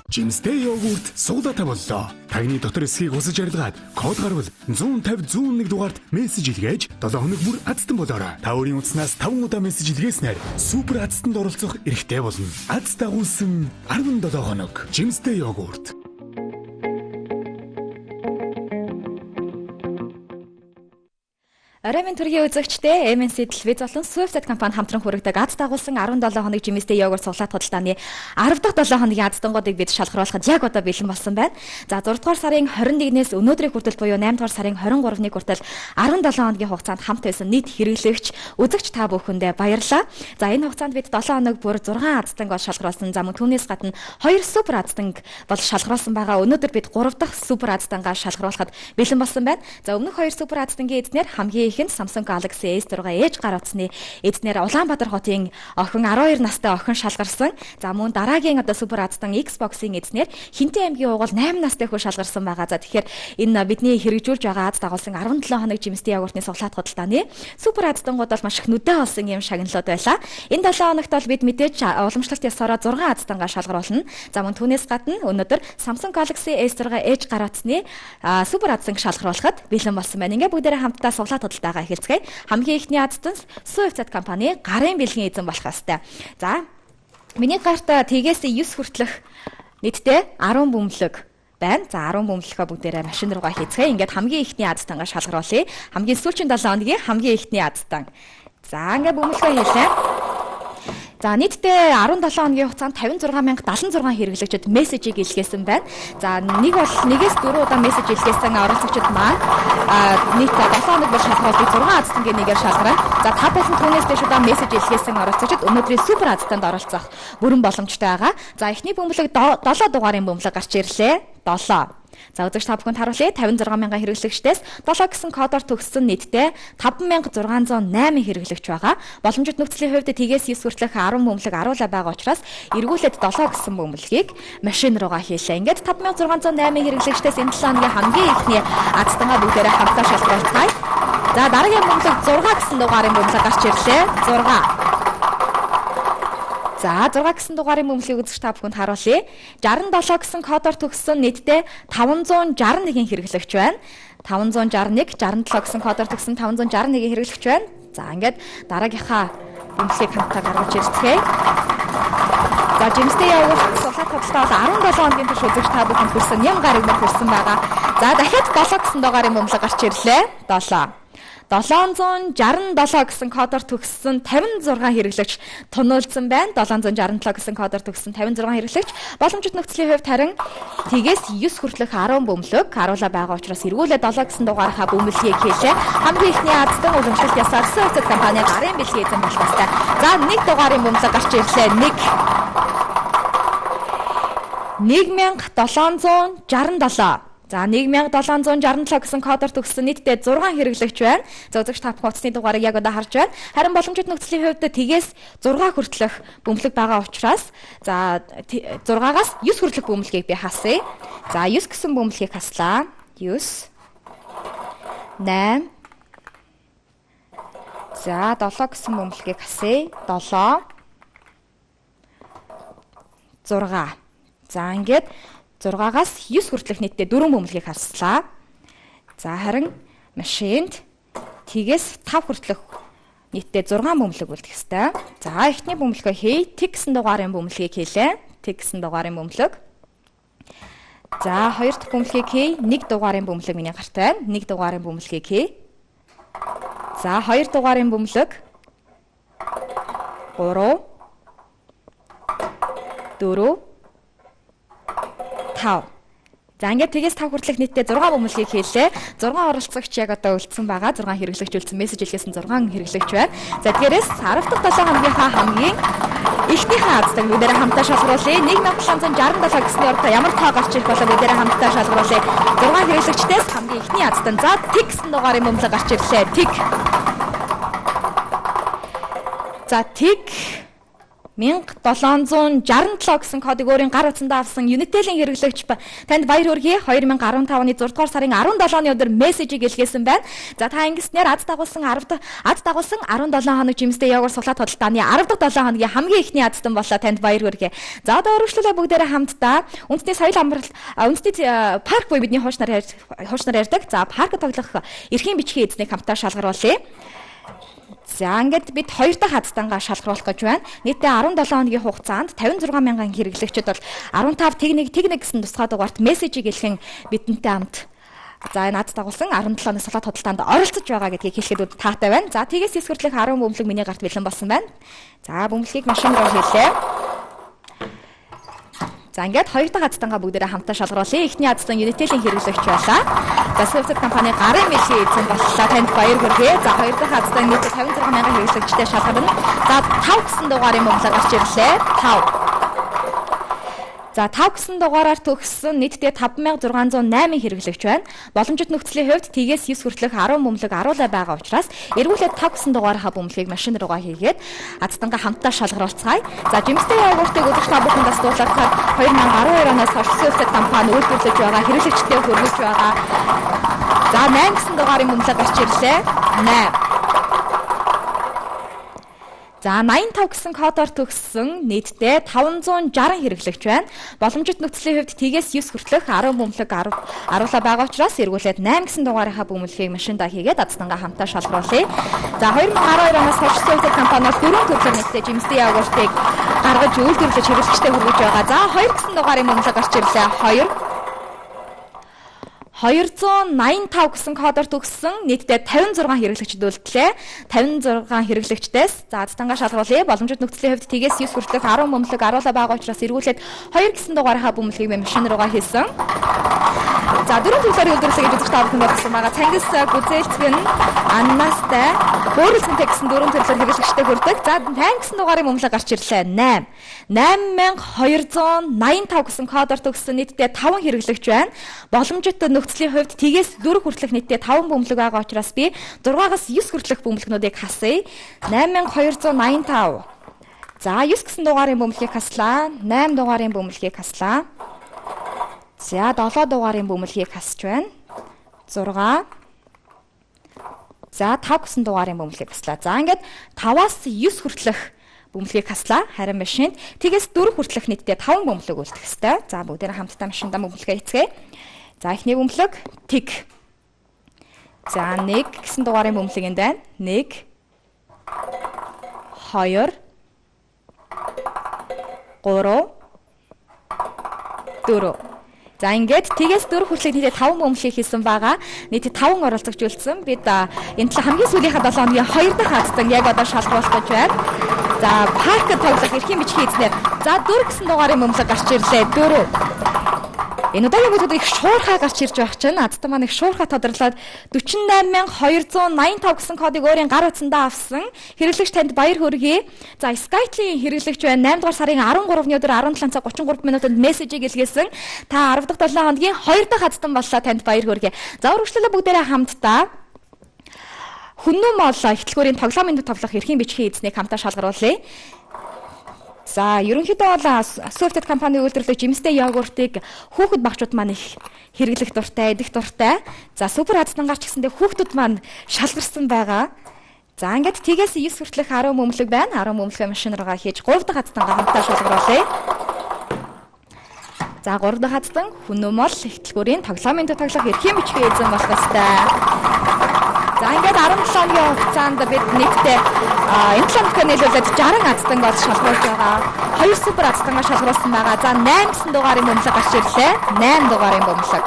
Жимстэй йогурт суудатай боллоо. Тагны дотор эсхийг усаж арилгаад код гарвал 150 101 дугаард мессеж илгээж 7 хоног бүр азтан болоорой. Та өөрийн утаснаас 5 удаа мессеж илгээснээр супер азтанд оролцох эрхтэй болно. Аз дагуулсан 17 хоног. Жимстэй йогурт. Оройн төргийн үзэгчдээ MNC телевиз болон Swift компани хамтран хүргэдэг аз дагуулсан 17 хоног жимстэй йогурт суглаад худалдааны 10 дахь 7 хоногийн аз дангуудыг бид шалгаруулахад яг одоо бэлэн болсон байна. За 6 дугаар сарын 21-ээс өнөөдрийн хүртэл буюу 8 дугаар сарын 23-ны хүртэл 17 хоногийн хугацаанд хамт байсан нийт хэрэглэгч үзэгч та бүхэндээ баярлалаа. За энэ хугацаанд бид 7 хоног бүр 6 аз данг бол шалгаруулсан. За мөн түүнээс гадна 2 супер аз данг бол шалгаруулсан байгаа. Өнөөдөр бид 3 дахь супер аз дангаа шалгаруулахад бэлэн болсон байна. За өмнөх 2 супер аз дангийн эзнэр хамгийн Samsung Galaxy S6 Edge гар утасны эзнэр Улаанбаатар хотын охин 12 настай охин шалгарсан. За мөн дараагийн одоо супер аздан Xbox-ийн эзнэр Хинтээ аймгийн угуул 8 настай хүн шалгарсан байгаа. За тэгэхээр энэ бидний хэрэгжүүлж байгаа аз дагуулсан 17 хоног жимстэй йогуртны суглаад худалдааны супер аздангууд бол маш их нүдэ олсон юм шагналууд байлаа. Энэ 7 хоногт бол бид мэдээж уламжлалт ёсороо 6 аздангаа шалгаруулна. За мөн түүнээс гадна өнөөдөр Samsung Galaxy S6 Edge гар утасны супер азданг шалгаруулахад бэлэн болсон байна. Ингээ бүгдээрээ хамтдаа суглаад худалдаагаа эхэлцгээе. Хамгийн ихний аздан Swift компани гарын бэлгийн эзэн болох хэвээр. За миний гарт TGS 9 хүртэлх нийтдээ 10 бөмбөлөг байна. За 10 бөмбөлгөө бүгдээрээ машин руугаа хийцгээе. Ингээд хамгийн ихний аздангаа шалгаруулъя. Хамгийн сүүлийн 7 хоногийн хамгийн ихний аздан. За ингээд бөмбөлгөө хийлээ. За нийтдээ 17 хоногийн хугацаанд 56076 хэрэглэгчид мессежийг илгээсэн байна. За нэг бол 1-4 удаа мессеж илгээсэн оролцогчид маань нийт 7 хоног бол шалгаруулж 6 аздангийн нэгээр шалгарна. За та бүхэн түүнээс дэш удаа мессеж илгээсэн оролцогчид өнөөдрийн супер азданд оролцох бүрэн боломжтой байгаа. За эхний бөмбөлөг 7 дугаарын бөмбөлөг гарч ирлээ. 7. За үзэгч та бүхэнд харуулъя. 56000 хэрэглэгчдээс 7 гэсэн кодоор төгссөн нийтдээ 5608 хэрэглэгч байгаа. Боломжит нөхцөлийн хувьд TGS 9 хүртэлх 10 бөмбөлөг аруулаа байгаа учраас эргүүлээд 7 гэсэн бөмбөлгийг машин руугаа хийлээ. Ингээд 5608 хэрэглэгчдээс энэ 7 хоногийн хамгийн ихний аздангаа бүгдээрээ хамтдаа шалгаруулцгаая. За дараагийн бөмбөлөг 6 гэсэн дугаарын бөмбөлөг гарч ирлээ. 6. За 6 гэсэн дугаарын бөмбөлгийг үзэж та бүхэнд харуулъя. 67 гэсэн кодоор төгссөн нийтдээ 561 хэрэглэгч байна. 561, 67 гэсэн кодоор төгссөн 561 хэрэглэгч байна. За ингээд дараагийнхаа бөмбөлгийг хамтдаа гаргаж ирцгээе. За жимстэй йогурт суглаад худалдаад 17 хоногийн турш үзэж та бүхэнд хүрсэн юм гараг мөр хүрсэн байгаа. За дахиад 7 гэсэн дугаарын бөмбөлөг гарч ирлээ. 7. 767 гэсэн кодоор төгссөн 56 хэрэглэгч тунуулсан байна. 767 гэсэн кодоор төгссөн 56 хэрэглэгч боломжит нөхцөлийн хувьд харин TGS 9 хүртэлх 10 бөмбөлөг харуулаа байгаа учраас эргүүлээ 7 гэсэн дугаарынхаа бөмбөлгийг хийлээ. Хамгийн ихний аздан уламжлалт ясаар Swift компани гарын бэлгийн эзэн болох ёстой. За 1 дугаарын бөмбөлөг гарч ирлээ. 1767. За 1767 гэсэн кодоор төгссөн нийтдээ 6 хэрэглэгч байна. За үзэгч та бүхэн утасны дугаарыг яг одоо харж байна. Харин боломжит нөхцөлийн хувьд TGS 6 хүртэлх бөмбөлөг байгаа учраас за 6-аас 9 хүртэлх бөмбөлгийг би хасъя. За 9 гэсэн бөмбөлгийг хаслаа. 9 8 За 7 гэсэн бөмбөлгийг хасъя. 7 6 За ингээд 6-аас 9 хүртэлх нийтдээ 4 бөмбөлгийг харслаа. За харин машинд TGS 5 хүртэлх нийтдээ 6 бөмбөлөг үлдэх ёстой. За эхний бөмбөлгөө хий. Тэг гэсэн дугаарын бөмбөлгийг хийлээ. Тэг гэсэн дугаарын бөмбөлөг. За хоёр дахь бөмбөлгийг хий. 1 дугаарын бөмбөлөг миний гарт байна. 1 дугаарын бөмбөлгийг хий. За 2 дугаарын бөмбөлөг. 3 4 5. За ингээд TGS 5 хүртэлх нийтдээ 6 бөмбөлгийг хийлээ. 6 оролцогч яг одоо үлдсэн байгаа. 6 хэрэглэгч үлдсэн, мессеж илгээсэн 6 хэрэглэгч байна. За тэгээрээс 10 дахь 7 хоногийнхаа хамгийн эхнийхээ аздаг бүгдээрээ хамтдаа шалгаруулъя. 1767 гэсний ордоо ямар тоо гарч ирэх болоо бүгдээрээ хамтдаа шалгаруулъя. 6 хэрэглэгчдээс хамгийн эхний аздан. За тэг гэсэн дугаарын бөмбөлөг гарч ирлээ. Тэг. За тэг 1767 гэсэн кодыг өөрийн гар утсандаа авсан Unitel-ийн хэрэглэгч танд баяр хүргэе. 2015 оны 6 дугаар сарын 17-ны өдөр мессежийг илгээсэн байна. За та ингэснээр ад дагуулсан 17 хоног жимстэй яваар суглаад тодалтааны 10 дахь 7 хоногийн хамгийн ихний адстан боллоо. Танд баяр хүргэе. За одоо өргөжлөлөө бүгдээрээ хамтдаа үндэсний соёл амралт үндэсний парк буюу бидний хуучнаар ярьдаг. За парк тоглох эрхийн бичгийн эзнийг хамтдаа шалгаруулъя. За ингээд бид 2 дахь хадстангаа шалгаруулах гэж байна. Нийтдээ 17 хоногийн хугацаанд 56 мянган хэрэглэгчид бол 15 техник гэсэн тусгай дугаарт мессежийг илгэн бидэнтэй хамт за энэ ад дагуулсан 17-ны салаад худалдаанд оролцож байгаа гэдгийг хэлэхэд таатай байна. За тэгээс эсвэрлэх 10 бөмбөлөг миний гарт бэлэн болсон байна. За бөмбөлгийг машин руу хийлээ. За ингээд 2 дахь адстангаа бүгдээрээ хамтаа шалгаруулъя. Эхний адстан Unitel-ийн хэрэглэгч байлаа. За Swift компани гарын мэлхий эзэн боллоо. Танд баяр хүргэе. За 2 дахь адстан нийт 56 мянган хэрэглэгчтэй шалгарна. За 5 гэсэн дугаарын бөмбөлөг гарч ирлээ. 5. За 5 гэсэн дугаараар төгссөн нийтдээ 5608 хэрэглэгч байна. Боломжит нөхцөлийн хувьд тгээс 9 хүртэлх 10 бөмбөлөг аруулаа байгаа учраас эргүүлээд 5 гэсэн дугаарынхаа бөмбөлгийг машин руугаа хийгээд адстангаа хамтаа шалгаруулцгаая. За жимстэй явуултыг өдөрт та бүхэнд бас дуулахаар 2012 оноос хойш Swift компани үйлдвэрлэж байгаа хэрэглэгчтэй хүргэж байгаа. За 8 гэсэн дугаарын бөмбөлөг гарч ирлээ. 8. За 85 гэсэн кодоор төгссөн нийтдээ 560 хэрэглэгч байна. Боломжит нөхцөлийн хувьд тгээс 9 хүртэлх 10 бөмбөлөг аруулаа байгаа учраас эргүүлээд 8 гэсэн дугаарынхаа бөмбөлгийг машиндаа хийгээд адстангаа хамтаа шалгаруулъя. За 2012 оноос хойш Swift компаниас 4 төрлөөр нийтдээ жимстэй явуултыг гаргаж үйлдвэрлэж хэрэглэгчтэй хүргэж байгаа. За 2 гэсэн дугаарын бөмбөлөг гарч ирлээ. 285 гэсэн кодоор төгссөн нийтдээ 56 хэрэглэгчд үлдлээ. 56 хэрэглэгчдээс за адстангаа шалгаруулъя. Боломжит нөхцөлийн хувьд тгээс 9 хүртэлх 10 бөмбөлөг аруулаа байгаа учраас эргүүлээд 2 гэсэн дугаарынхаа бөмбөлгийг машин руугаа хийсэн. За 4 төрлөөр үйлдвэрлэе гэж үзэж тавьсан болсон байгаа. Цангис гүзээлцгэн аннастай хөөрөлцөнтэй гэсэн 4 төрлөөр хэрэглэгчтэй хүрдэг. За 8 гэсэн дугаарын бөмбөлөг гарч ирлээ. 8. 8285 гэсэн кодоор төгссөн нийтдээ 5 хэрэглэгч байна. Боломжит нөхцөлийн хувьд тгээс 4 хүртэлх нийтдээ 5 бөмбөлөг байгаа учраас би 6-аас 9 хүртэлх бөмбөлгнүүдийг хасъя. 8285. За 9 гэсэн дугаарын бөмбөлгийг хаслаа. 8 дугаарын бөмбөлгийг хаслаа. За 7 дугаарын бөмбөлгийг хасч байна. 6. За 5 гэсэн дугаарын бөмбөлгийг хаслаа. За ингээд 5-аас 9 хүртэлх бөмбөлгийг хаслаа. Харин машинд тгээс 4 хүртэлх нийтдээ 5 бөмбөлөг үлдэх ёстой. За бүгдээрээ хамтдаа машиндаа бөмбөлгээ эцгээе. За эхний бөмбөлөг тиг. За 1 гэсэн дугаарын бөмбөлөг энд байна. 1 2 3 4. За ингээд тгээс 4 хүртэлх нийтдээ 5 бөмбөлийг хийсэн байгаа. Нийт 5 оролцогч үлдсэн. Бид энэ талаа хамгийн сүүлийнхаа 7 хоногийн 2 дахь хадсан яг одоо шалгаруулах гэж байна. За парк тоглох эрхийн бичгийн эзнэр. За 4 гэсэн дугаарын бөмбөлөг гарч ирлээ. 4. Энэ удаагийн бүлэгт их шуурхай гарч ирж байх чинь адтан маань их шуурхай тодорлоод 48285 гэсэн кодыг өөрийн гар утсандаа авсан хэрэглэгч танд баяр хүргэе. За Skype-ийн хэрэглэгч байна. 8 дугаар сарын 13-ны өдөр 17 цаг 33 минутанд мессежийг илгээсэн. Та 10 дахь 7 хоногийн 2 дахь адтан боллоо. Танд баяр хүргэе. За өргөжлөлөө бүгдээрээ хамтдаа хүннү мол ихтлгүүрийн тоглоомын тоглох эрхийн бичгийн эзнийг хамтаа шалгаруулъя. За ерөнхийдөө бол Swift компани үйлдвэрлэх жимстэй йогуртыг хүүхэд багчууд маань их хэрэглэх дуртай, идэх дуртай. За супер адстангаар ч гэсэндээ хүүхдүүд маань шалгарсан байгаа. За ингээд тгээс 9 хүртэлх 10 бөмбөлөг байна. 10 бөмбөлгөө машин руугаа хийж 3 дахь адстангаа хамтаа шалгаруулъя. За 3 дахь адстан хүннү мол ихтлгүүрийн тоглоомын тоглох эрхийн бичгийн эзэн болох ёстой. За ингээд 17 хоногийн хугацаанд бид нийтдээ энэ 7 хоногт нийлүүлээд 60 адстан болж шалгаруулж байгаа. 2 супер адстангаа шалгаруулсан байгаа. За 8 гэсэн дугаарын бөмбөлөг гарч ирлээ. 8 дугаарын бөмбөлөг.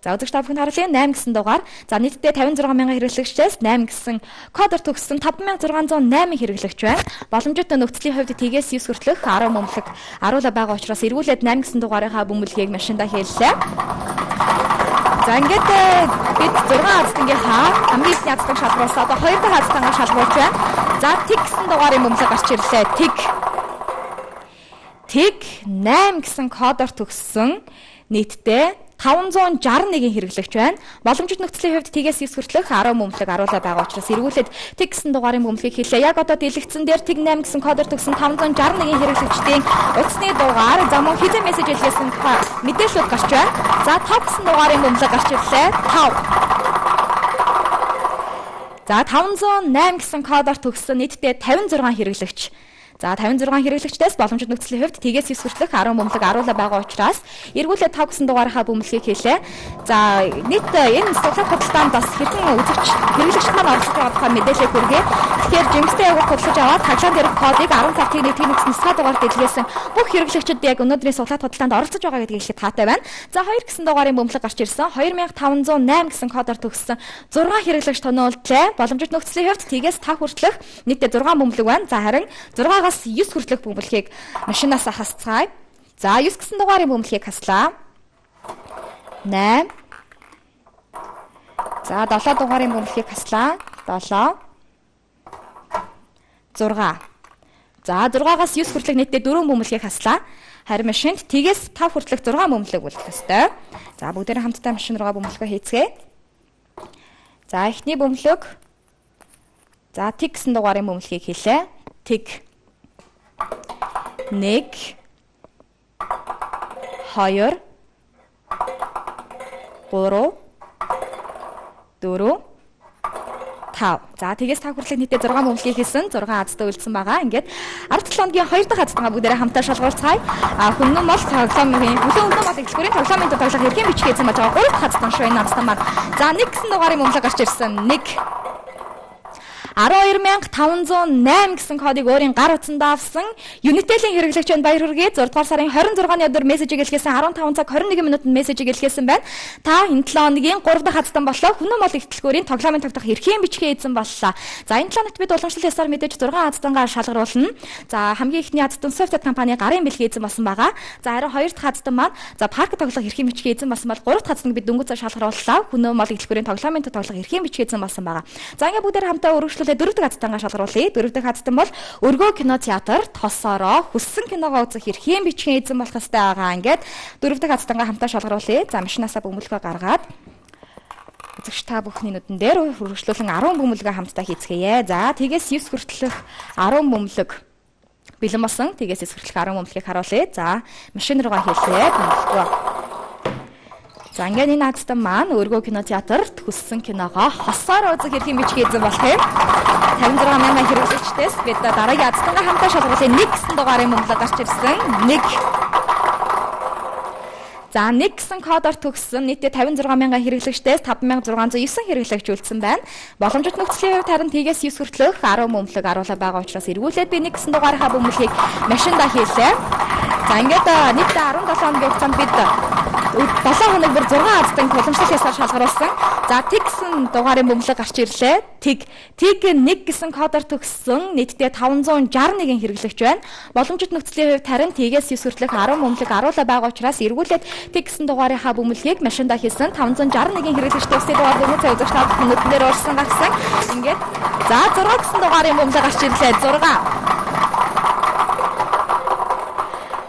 За үзэгч та бүхэн харуулъя 8 гэсэн дугаар. За нийтдээ 56 мянган хэрэглэгчдээс 8 гэсэн кодоор төгссөн 5608 хэрэглэгч байна. Боломжит нөхцөлийн хувьд тгээс 9 хүртэлх 10 бөмбөлөг аруулаа байгаа учраас эргүүлээд 8 гэсэн дугаарынхаа бөмбөлгийг машиндаа хийлээ. За ингээд бид 6 адстангийнхаа хамгийн ихний адстан шалгаруулсан. Одоо 2 дахь адстангаа шалгуулж байна. За тиг гэсэн дугаарын бөмбөлөг гарч ирлээ. Тиг 8 гэсэн кодоор төгссөн нийтдээ 561-ийн хэрэглэгч байна. Боломжит нөхцөлийн хувьд тгээс 9 хүртэлх 10 бөмбөлөг аруулаа байгаа учраас эргүүлээд тэг гэсэн дугаарын бөмбөлгийг хэлээ. Яг одоо дэлгэцэн дээр тэг 8 гэсэн кодоор төгсөн 561-ийн хэрэглэгчдийн утасны дугаар за мөн хизээ мессеж илгээсэн мэдээлэлүүд гарч байна. За 5 гэсэн дугаарын бөмбөлөг гарч ирлээ. 5. За 508 гэсэн кодоор төгссөн нийтдээ 56 хэрэглэгч. За 56 хэрэглэгчдээс боломжит нөхцөлийн хувьд тгээс 9 хүртэлх 10 бөмбөлөг аруулаа байгаа учраас эргүүлээд 5 гэсэн дугаарынхаа бөмбөлгийг хэлээ. За нийт энэ судлах худалдаанд бас хэдэн үзэгч хэрэглэгчд маань оролцож байгаа мэдээлэл хүргэе. Тэгэхээр жимстэй явах хөдөлгөж аваад таглаан дээрх кодыг 15-ийн нэгтгэн нөхцөл дугаар дэлгээс бүх хэрэглэгчид яг өнөөдрийн судлах худалдаанд оролцож байгаа гэдгийг хэлэхэд таатай байна. За 2 гэсэн дугаарын бөмбөлөг гарч ирсэн. 2508 гэсэн кодоор төгссөн 6 хэрэглэгч тоноолдлээ. Боломжит нөхцөлийн хувьд тгээс 5 хүртэлх нийтдээ 6 бөмбөлөг байна. За харин 6-аас 9 хүртэлх бөмбөлгийг машинаас хасцгаая. За 9 гэсэн дугаарын бөмбөлгийг хаслаа. 8. За 7 дугаарын бөмбөлгийг хаслаа. 7. 6. За 6-аас 9 хүртэлх нийтдээ 4 бөмбөлгийг хаслаа. Харин машинд тгээс 5 хүртэлх 6 бөмбөлөг үлдэх ёстой. За бүгдээрээ хамтдаа машин руугаа бөмбөлгөө хийцгээе. За эхний бөмбөлөг. За тэг гэсэн дугаарын бөмбөлгийг хэлээ. Тэг. 1 2 3 4 5. За тэгээс 5 хүртэлх нийтдээ 6 бөмбөлгийг хийсэн. 6 азтай үлдсэн байгаа. Ингээд 17 хоногийн 2 дахь азтайгаа бүгдээрээ хамтаа шалгуулцгаая. Хүннэн мол тоглоомын хүннэн мол дэлгүүрийн тоглоомын тоглох хэрхэн бичиг хийсэн байж байгаа 3 дахь азтай шүү энэ азтай маань. За 1 гэсэн дугаарын бөмбөлөг гарч ирсэн. 1 12508 гэсэн кодыг өөрийн гар утсандаа авсан Unitel-ийн хэрэглэгчэнд баяр хүргэе. 6 дугаар сарын 26-ны өдөр мессежийг илгээсэн 15 цаг 21 минутанд мессежийг илгээсэн байна. Та энэ 7 хоногийн 3 дахь хацтан боллоо. Хүннэн мол ихтлгүүрийн тоглоомын тогтоох эрхийн бичгээ эзэн боллоо. За энэ 7 хоногт бид уламжлал ясаар мэдээж 6 хацтангаа шалгаруулна. За хамгийн ихний хацтан Softcat компани гарын бэлгийн эзэн болсон байгаа. За харин 2 дахь хацтан маань за парк тоглох эрхийн бичгээ эзэн болсон бол 3 дахь хацтанг бид дөнгөж шалгарууллаа. Хүннэн мол ихтлгүүрийн тоглоомын тоглох эрхийн бичгээ эзэн болсон байгаа. За ингээ бүгдээр хамтаа өргөжлүүлээ 4 дахь хацтангаа шалгаруулъя. 4 дахь хацтан бол өргөө кино театр тосороо хүссэн киногоо үзэх эрхийн бичгийн эзэн болох ёстой байгаа. Ингээд 4 дахь хацтангаа хамтаа шалгаруулъя. За машинаасаа бөмбөлгөө гаргаад үзэгч та бүхний нүдэн дээр хөрвөжлүүлэн 10 бөмбөлгөө хамтдаа хийцгээе. За тэгээс 9 хүртэлх 10 бөмбөлөг бэлэн болсон. Тэгээс 9 хүртэлх 10 бөмбөлгийг харуулъя. За машин руугаа хийлээ. Бөмбөлгөө. За ингээд энэ хацтан маань өргөө кино театрт хүссэн киногоо хосоор үзэх эрхийн бичгийн эзэн болох юм. 56 мянган хэрэглэгчдээс бид дараагийн хацтангаа хамтаа шалгуулъя. 1 гэсэн дугаарын бөмбөлөг гарч ирсэн. 1. За 1 гэсэн кодоор төгссөн нийтдээ 56 мянган хэрэглэгчдээс 5609 хэрэглэгч үлдсэн байна. Боломжит нөхцөлийн хувьд харин тгээс 9 хүртэлх 10 бөмбөлөг аруулаа байгаа учраас эргүүлээд би 1 гэсэн дугаарынхаа бөмбөлгийг машиндаа хийлээ. За ингээд нийтдээ 17 хоногийн хугацаанд бид 7 хоног бүр 6 азтан уламжлал ясаар шалгаруулсан. За тэг гэсэн дугаарын бөмбөлөг гарч ирлээ. Тэг 1 гэсэн кодоор төгссөн нийтдээ 561 хэрэглэгч байна. Боломжит нөхцөлийн хувьд харин тгээс 9 хүртэлх 10 бөмбөлөг аруулаа байгаа учраас эргүүлээд тэг гэсэн дугаарынхаа бөмбөлгийг машиндаа хийсэн. 561 хэрэглэгчтэй өсөй дугаар дөрөв цаг үзэгч тав нүднээр орсон гарсан. Ингээд за 6 гэсэн дугаарын бөмбөлөг гарч ирлээ.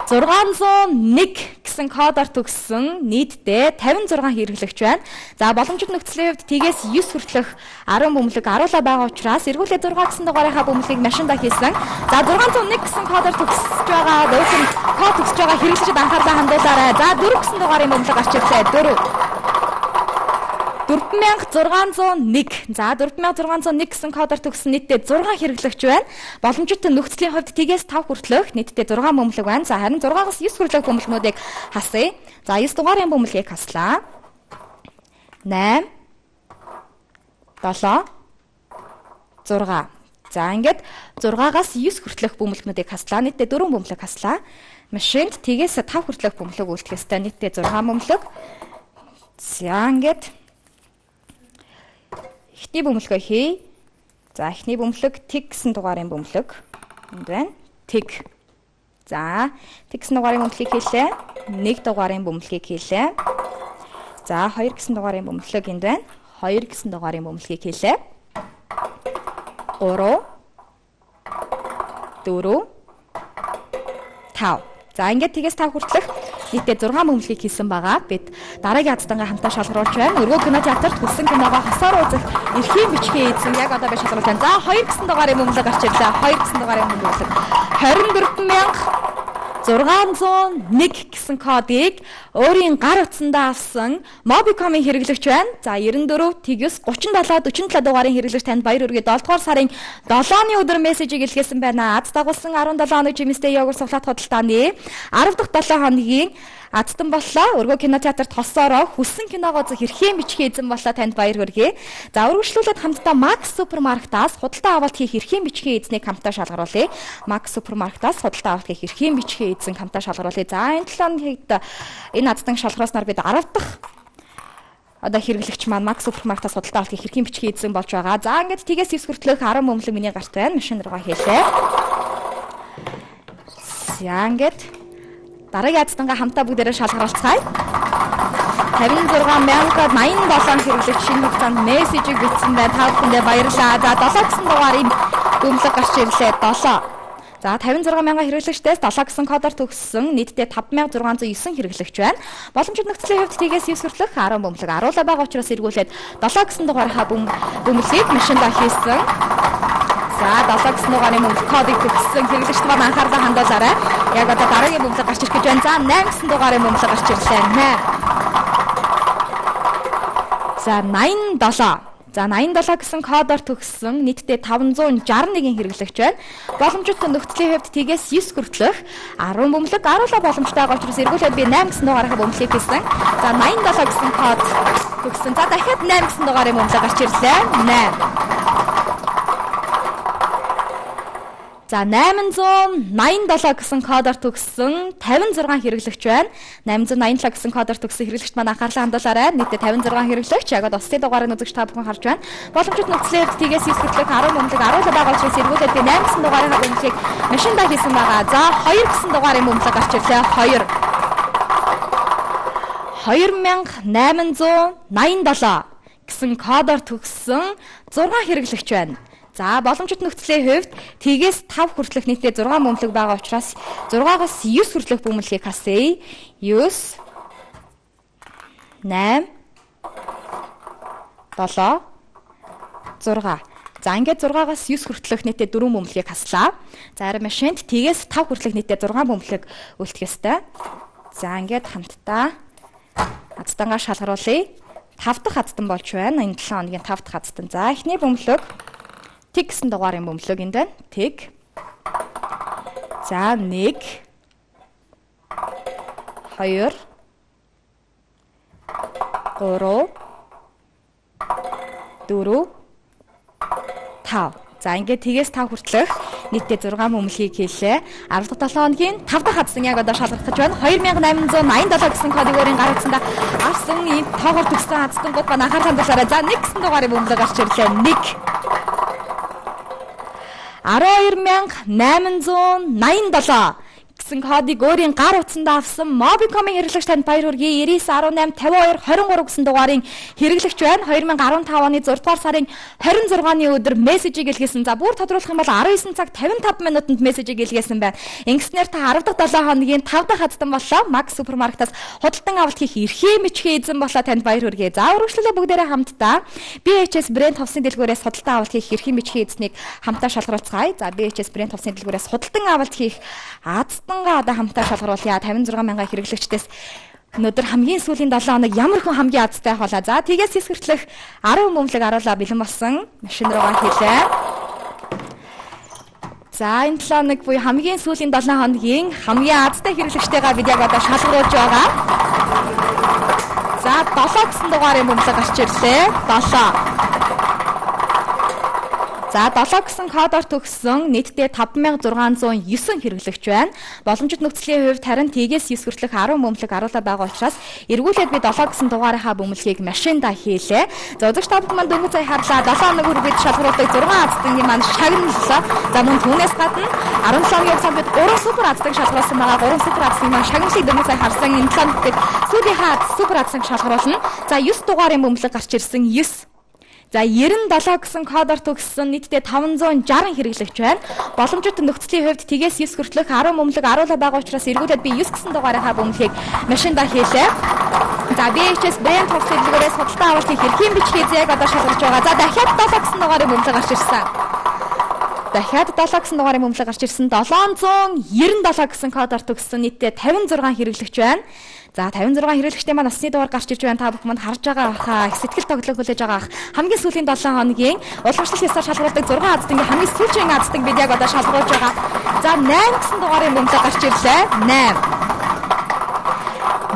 601 гэсэн кодоор төгссөн нийтдээ 56 хэрэглэгч байна. За боломжит нөхцөлийн хувьд тгээс 9 хүртэлх 10 бөмбөлөг аруулаа байгаа учраас эргүүлээд 6 гэсэн дугаарынхаа бөмбөлгийг машиндаа хийсэн. За 601 гэсэн кодоор төгсөж байгаа дөрвөн код төгсөж байгаа хэрэглэгчид анхаарлаа хандуулаарай. За 4 гэсэн дугаарын бөмбөлөг гарч ирлээ. 4601. За 4601 гэсэн кодоор төгссөн нийтдээ 6 хэрэглэгч байна. Боломжит нөхцөлийн хувьд тгээс 5 хүртэлх нийтдээ 6 бөмбөлөг байна. За харин 6-аас 9 хүртэлх бөмбөлгнүүдийг хасъя. За 9 дугаарын бөмбөлгийг хаслаа. 8 7 6. За ингээд 6-аас 9 хүртэлх бөмбөлгнүүдийг хаслаа. Нийтдээ 4 бөмбөлөг хаслаа. Машинд тгээс 5 хүртэлх бөмбөлөг үлдэх ёстой. Нийтдээ 6 бөмбөлөг. За ингээд эхний бөмбөлгөө хий. За эхний бөмбөлөг тэг гэсэн дугаарын бөмбөлөг. Энд байна. Тэг. За тэг гэсэн дугаарын бөмбөлгийг хийлээ. 1 дугаарын бөмбөлгийг хийлээ. За 2 гэсэн дугаарын бөмбөлөг энд байна. 2 гэсэн дугаарын бөмбөлгийг хийлээ. 3 4 5. За ингээд тгээс 5 хүртэлх нийтдээ 6 бөмбөлгийг хийсэн байгаа. Бид дараагийн аздангаа хамтаа шалгаруулж байна. Өргөө кино театрт хүссэн киногоо хосоор үзэх эрхийн бичгийн эзэн яг одоо би шалгаруулж байна. За 2 гэсэн дугаарын бөмбөлөг гарч ирлээ. 2 гэсэн дугаарын бөмбөлөг 24601 гэсэн кодыг өөрийн гар утсандаа авсан Mobicom-ийн хэрэглэгч байна. За 94 9 37 47 дугаарын хэрэглэгч танд баяр хүргэе. 7 дугаар сарын 7-ны өдөр мессежийг илгээсэн байна. Аз дагуулсан 17 хоног жимстэй йогурт суглаат худалдааны 10 дахь 7 хоногийн азтан боллоо. Өргөө кино театрт хосоороо хүссэн киногоо зөх эрхийн бичгийн эзэн боллоо. Танд баяр хүргэе. За үргэлжлүүлээд хамтдаа Max супермаркетаас худалдаа авалт хийх эрхийн бичгийн эзнийг хамтдаа шалгаруулъя. Max супермаркетаас худалдаа авалт хийх эрхийн бичгийн эзэн хамтдаа шалгаруулъя. За энэ 7 хоногийн энэ аздан шалгаруулснаар бид 10 дахь одоо хэрэглэгч маань Max супермаркетаас худалдаа авалт хийх эрхийн бичгийн эзэн болж байгаа. За ингээд тгээс 9 хүртэлх 10 бөмбөлөг миний гарт байна. Машин руугаа хийлээ. За ингээд дараагийн аздангаа хамтаа бүгдээрээ шалгаруулцгаая. 56087 хэрэглэгч шинэ хугацаанд мессежийг бичсэн байна. Та бүхэндээ баярлалаа. За 7 гэсэн дугаарын бөмбөлөг гарч ирлээ. 7. За 56000 хэрэглэгчдээс 7 гэсэн кодоор төгссөн нийтдээ 5609 хэрэглэгч байна. Боломжит нөхцөлийн хувьд тгээс 9 хүртэлх 10 бөмбөлөг аруулаа байгаа учраас эргүүлээд 7 гэсэн дугаарынхаа бөмбөлгийг машиндаа хийсэн. За 7 гэсэн дугаарын бөмбөлөг кодыг төгссөн хэрэглэгчд маань анхаарлаа хандуулаарай. Яг одоо дараагийн бөмбөлөг гарч ирэх гэж байна. За 8 гэсэн дугаарын бөмбөлөг гарч ирлээ. 8. За 87. За 87 гэсэн кодоор төгссөн нийтдээ 561 хэрэглэгч байна. Боломжит нөхцөлийн хувьд тгээс 9 хүртэлх 10 бөмбөлөг аруулаа боломжтой байгаа учраас эргүүлээд би 8 гэсэн дугаарынхаа бөмбөлийг хийсэн. За 87 гэсэн код төгссөн. За дахиад 8 гэсэн дугаарын бөмбөлөг гарч ирлээ. 8. За 887 гэсэн кодоор төгссөн 56 хэрэглэгч байна. 887 гэсэн кодоор төгссөн хэрэглэгчд маань анхаарлаа хандуулаарай. Нийтдээ 56 хэрэглэгч. Яг одоо усны дугаарыг үзэж та бүхэн харж байна. Боломжит нөхцөлийн хувьд тгээс 9 хүртэлх 10 бөмбөлөг аруулаа байгаа учраас эргүүлээд би 8 гэсэн дугаарынхаа бөмбөлийг машиндаа хийсэн байгаа. За 2 гэсэн дугаарын бөмбөлөг гарч ирлээ. 2887 гэсэн кодоор төгссөн 6 хэрэглэгч байна. За боломжит нөхцөлийн хувьд тгээс 5 хүртэлх нийтдээ 6 бөмбөлөг байгаа учраас 6-аас 9 хүртэлх бөмбөлгийг хасъя. 9 8 7 6. За ингээд 6-аас 9 хүртэлх нийтдээ 4 бөмбөлгийг хаслаа. За арай машинд тгээс 5 хүртэлх нийтдээ 6 бөмбөлөг үлдэх ёстой. За ингээд хамтдаа аздангаа шалгаруулъя. 5 дахь аздан болж байна. Энэ 7 хоногийн 5 дахь аздан. За эхний бөмбөлөг тэг гэсэн дугаарын бөмбөлөг энд байна. Тэг. За 1 2 3 4 5. За ингээд тгээс 5 хүртэлх нийтдээ 6 бөмбөлгийг хийлээ. 10 дахь 7 хоногийн 5 дахь аздан яг одоо шалгах гэж байна. 2887 гэсэн кодыг өөрийн гар утсандаа авсан энэ тоогоор төгссөн аздангууд маань анхаарал хандуулаарай. За 1 гэсэн дугаарын бөмбөлөг гарч ирлээ. 1 12887 гэсэн кодыг өөрийн гар утсандаа авсан Mobicom-ийн хэрэглэгч танд баяр хүргэе. 9918 52 23 гэсэн дугаарын хэрэглэгч байна. 2015 оны 6 дугаар сарын 26-ны өдөр мессежийг илгээсэн. За бүр тодруулах юм бол 19 цаг 55 минутанд мессежийг илгээсэн байна. Ингэснээр та 10 дахь 7 хоногийн 5 дахь аздан боллоо. Max супермаркетаас худалдан авалт хийх эрхийн бичгийн эзэн боллоо. Танд баяр хүргэе. За үргэлжлүүлээ бүгдээрээ хамтдаа BHS брэнд хувьсны дэлгүүрээс худалдан авалт хийх эрхийн бичгийн эзнийг хамтдаа шалгаруулцгаая. За BHS брэнд хувьсны дэлгүүрээс худалдан авалт хийх аздангаа одоо хамтдаа шалгаруулъя. 56000 хэрэглэгчдээс өнөөдөр хамгийн сүүлийн 7 хоног ямар хүн хамгийн азтай хавлаа. За тгээс 9 хүртэлх 10 бөмбөлөг аруулаа бэлэн болсон. Машин руугаа хийлээ. За энэ 7 хоног буюу хамгийн сүүлийн 7 хоногийн хамгийн азтай хэрэглэгчтэйгээ бид яг одоо шалгаруулж байгаа. За 7 гэсэн дугаарын бөмбөлөг гарч ирлээ. 7. За 7 гэсэн кодоор төгссөн нийтдээ 5609 хэрэглэгч байна. Боломжит нөхцөлийн хувьд харин тгээс 9 хүртэлх 10 бөмбөлөг аруулаа байгаа учраас эргүүлээд би 7 гэсэн дугаарынхаа бөмбөлгийг машиндаа хийлээ. За үзэгч та бүхэн маань дөнгөж сая харлаа 7 хоног хүрээд шалгаруулдаг 6 аздангийн маань шагналлаа. За мөн түүнээс гадна 17 хоногийн цаг бид 3 супер аздаг шалгаруулсан байгаа. 3 супер аздан маань шагналыг дөнгөж сая харсан. Энэ 7 хоногт сүүлийн супер аздан шалгаруулна. За 9 дугаарын бөмбөлөг гарч ирсэн 9 За 97 гэсэн кодоор төгссөн нийтдээ 560 хэрэглэгч байна. Боломжит нөхцөлийн хувьд тгээс 9 хүртэлх 10 бөмбөлөг аруулаа байгаа учраас эргүүлээд би 9 гэсэн дугаарынхаа бөмбөлгийг машиндаа хийлээ. За BHS брэнд хувьсэлгээрээс судалтай авалтыг хэрхэн бичгийг яг одоо шалгаж байгаа. За дахиад 7 гэсэн дугаарын бөмбөлөг гарч ирсэн. Дахиад 7 гэсэн дугаарын бөмбөлөг гарч ирсэн. 797 гэсэн кодоор төгссөн нийтдээ 56 хэрэглэгч байна. За 56 хэрэглэгчтэй маань насны дугаар гарч ирж байна. Та бүхэн манд харж байгаа хаа сэтгэл тоглох хүлээж байгаа ах. Хамгийн сүүлийн 7 хоногийн уламжлалт хэсгээр шалгаруулдаг 6 аздын хамгийн сүүлийн аздыг бид яг одоо шалгуулж байгаа. За 8 гэсэн дугаарын бөмбөлөг гарч ирлээ.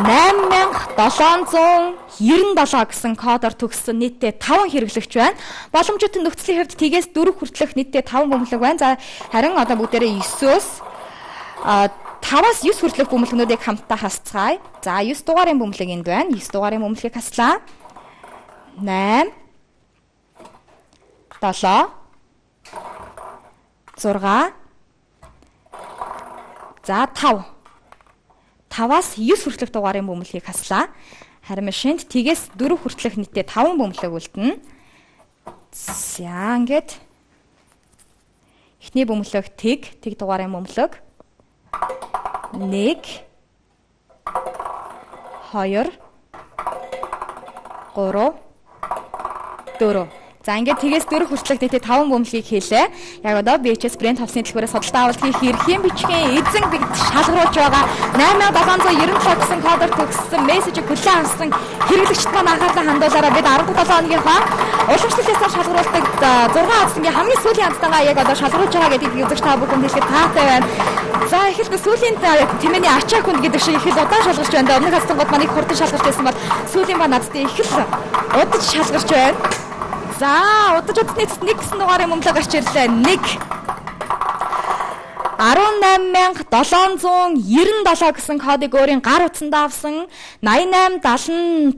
8797 гэсэн кодоор төгссөн нийтдээ 5 хэрэглэгч байна. Боломжит нөхцөлийн хувьд тгээс 4 хүртэлх нийтдээ 5 бөмбөлөг байна. За харин одоо бүгдээрээ 9-өөс 5-аас 9 хүртэлх бөмбөлгнүүдийг хамтдаа хасцгаая. За 9 дугаарын бөмбөлөг энд байна. 9 дугаарын бөмбөлгийг хаслаа. 8 7 6 за 5 5-аас 9 хүртэлх дугаарын бөмбөлгийг хаслаа. Харин машинд тгээс 4 хүртэлх нийтдээ 5 бөмбөлөг үлдэнэ. За ингээд эхний бөмбөлөг тэг дугаарын бөмбөлөг 1 2 3 4. За ингээд тгээс 4 хүртэлх нийтдээ 5 бөмбөлгийг хийлээ. Яг одоо BHS брэнд хувьсны дэлгүүрээс судалтай авалтыг хэрхэн бичгийн эзэн бид шалгаруулж байгаа. 8797 гэсэн кодоор төгссөн мессежийг хүлээн авсан хэрэглэгчд маань анхаарлаа хандуулаараа бид 17 хоногийнхаа уламжлалт хэсгээр шалгаруулдаг 6 азгийн хамгийн сүүлийн аздаагаа яг одоо шалгаруулж байгаа гэдгийг үзэж та бүхэн хэлэхэд таатай байна. За эхлээд сүүлийн тэмээний ачаа хүнд гэдэг шиг ихэд удаан шалгарч байна. Өмнөх аздангууд маань их хурдан шалгарч байсан бол сүүлийн ба надтай их л удаж шалгарч байна. За удаж удасны 1 гэсэн дугаарын бөмбөлөг гарч ирлээ. 18797 гэсэн кодыг өөрийн гар утсандаа авсан 88 75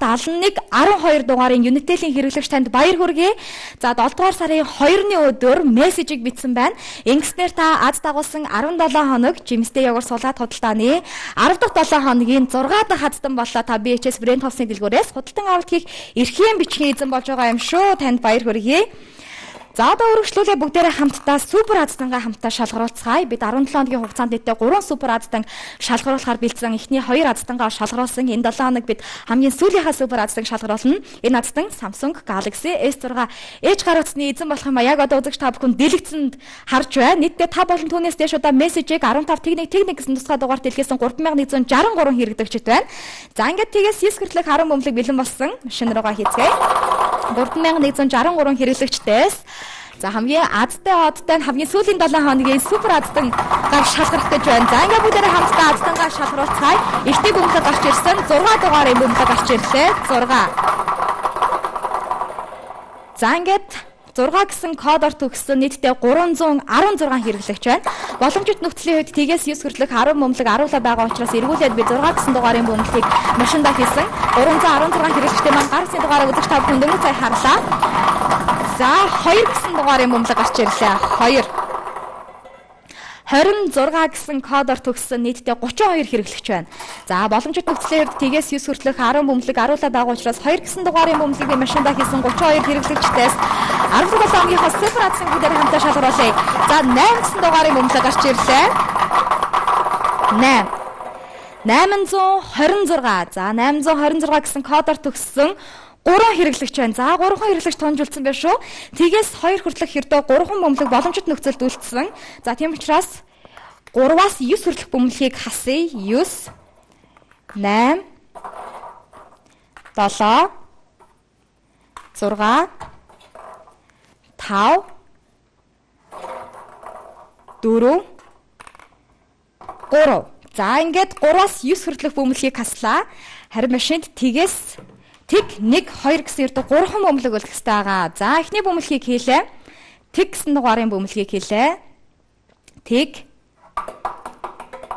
71 12 дугаарын Unitel-ийн хэрэглэгч танд баяр хүргэе. За 7 дугаар сарын 2-ны өдөр мессежийг бичсэн байна. Ингэснээр та аз дагуулсан 17 хоног жимстэй явгар сулаад худалдааны 10 дахь 7 хоногийн 6 дахь хадсан боллоо. Та BHS брэнд хувьсны дэлгүүрээс худалдан авалт хийх эрхийн бичгийн эзэн болж байгаа юм шүү. Танд баяр хүргэе. За одоо өргөжлүүлээ бүгдээрээ хамтдаа супер аздангаа хамтдаа шалгаруулцгаая. Бид 17 хоногийн хугацаанд нийтдээ 3 супер аздан шалгаруулахаар бэлдсэн. Эхний 2 аздангаа шалгаруулсан. Энэ 7 хоног бид хамгийн сүүлийнхаа супер аздан шалгаруулна. Энэ аздан Samsung Galaxy S6 Edge гар утасны эзэн болох юм а. Яг одоо үзэгч та бүхэн дэлгэцэнд харж байна. Нийтдээ та болон түүнээс дэш удаа мессежийг 15 техник гэсэн тусгай дугаарт илгээсэн 3163 хэрэглэгчд байна. За ингээд тгээс 9 хүртэлх 10 бөмбөлөг бэлэн болсон. Машин руугаа хийцгээе. 3163 хэрэглэгчдээс за хамгийн азтай одтой хамгийн сүүлийн 7 хоногийн супер аздан гар шалгарах гэж байна. За ингээд бүгдээрээ хамтдаа аздангаа шалгаруулцгаая. Эхний бөмбөлөг гарч ирсэн. 6 дугаарын бөмбөлөг гарч ирлээ. 6. За ингээд 6 гэсэн кодоор төгссөн нийтдээ 316 хэрэглэгч байна. Боломжит нөхцөлийн хувьд тгээс 9 хүртэлх 10 бөмбөлөг аруулаа байгаа учраас эргүүлээд би 6 гэсэн дугаарын бөмбөлийг машиндаа хийсэн. 316 хэрэглэгчтэй маань гар утасны дугаараа үзэж та бүхэн дөнгөж сая харлаа. За 2 гэсэн дугаарын бөмбөлөг гарч ирлээ. 2 26 гэсэн кодоор төгссөн нийтдээ 32 хэрэглэгч байна. За боломжит нөхцөлийн хувьд тгээс 9 хүртэлх 10 бөмбөлөг аруулаа байгаа учраас 2 гэсэн дугаарын бөмбөлийг би машиндаа хийсэн 32 хэрэглэгчдээс 17 хоногийн супер аздан бүгдээр хамтдаа шалгаруулъя. За 8 гэсэн дугаарын бөмбөлөг гарч ирлээ. 826. За 826 гэсэн кодоор төгссөн 3 хэрэглэгч байна. За 3 хэрэглэгч тонжуулсан байна шүү. Тгээс 2 хүртэлх хэрдээ 3 бөмбөлөг боломжит нөхцөлд үлдсэн. За тийм учраас 3-аас 9 хүртэлх бөмбөлгийг хасъя. 9 8 7 6 5 4 3. За ингээд 3-аас 9 хүртэлх бөмбөлгийг хаслаа. Харин машинд тгээс тэг 1 2 гэсэн ердөө 3 бөмбөлөг үлдэх хэрэгтэй байгаа. За эхний бөмбөлгийг хийлээ. Тэг гэсэн дугаарын бөмбөлгийг хийлээ. Тэг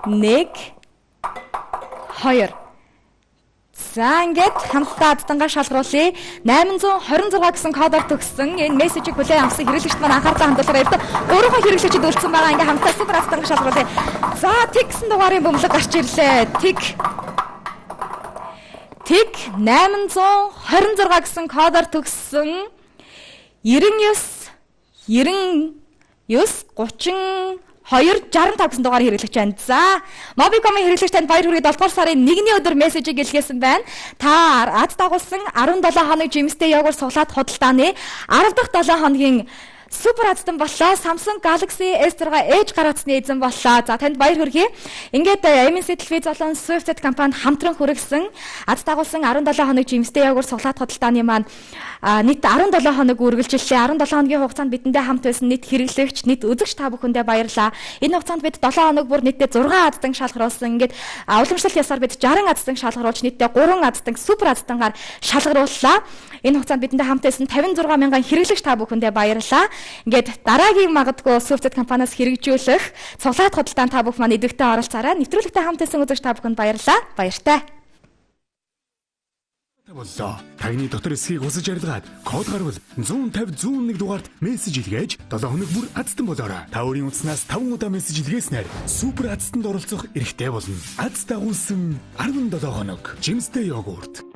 1 2. За ингээд хамтдаа аздангаа шалгаруулъя. 826 гэсэн кодоор төгссөн энэ мессежийг хүлээн авсан хэрэглэгчд маань анхаарлаа хандуулаарай. Ердөө 3 хэрэглэгчд үлдсэн байгаа. Ингээд хамтдаа супер аздангаа шалгаруулъя. За тэг гэсэн дугаарын бөмбөлөг гарч ирлээ. Тэг 826 гэсэн кодоор төгссөн 99 3265 гэсэн дугаар хэрэглэж байна. За, Mobicom-ийн хэрэглэгч танд баяр хүргэе 7 дугаар сарын 1-ний өдөр мессежийг илгээсэн байна. Та аз дагуулсан 17 хоног жимстэй йогурт суглаад худалдааны 10 дахь 7 хоногийн супер азтан боллоо. Samsung Galaxy S6 Edge гаргацны эзэн боллоо. За танд баяр хүргэе. Ингээд MNC телевиз болон Swift компани хамтран хүргэсэн аз дагуулсан 17 хоног жимстэй йогурт суглаад худалдааны маань нийт 17 хоног үргэлжиллээ. 17 хоногийн хугацаанд бидэндээ хамт байсан нийт хэрэглэгч, нийт үзэгч та бүхэндээ баярлалаа. Энэ хугацаанд бид 7 хоног бүр нийтдээ 6 аздан шалгаруулсан. Ингээд уламжлалт ясаар бид 60 аздан шалгаруулж нийтдээ 3 аздан супер аздангаар шалгарууллаа. Энэ хугацаанд бидэндээ хамт байсан 56 мянган хэрэглэгч та бүхэндээ баярлалаа. Ингээд дараагийн магадгүй Swift компаниас хэрэгжүүлэх цуглаад худалдаанд та бүхэн маань идэвхтэй оролцоорой. Нэвтрүүлэгтээ хамт байсан үзэгч та бүхэнд баярлалаа. Баяртай. Боллоо. Тагны дотор эсхийг усаж ярилгаад код гарвал 150 101 дугаард мессеж илгээж 7 хоног бүр азтан болоорой. Та өөрийн утаснаас 5 удаа мессеж илгээснээр супер азтанд оролцох эрхтэй болно. Аз дагуулсан 17 хоног жимстэй йогурт.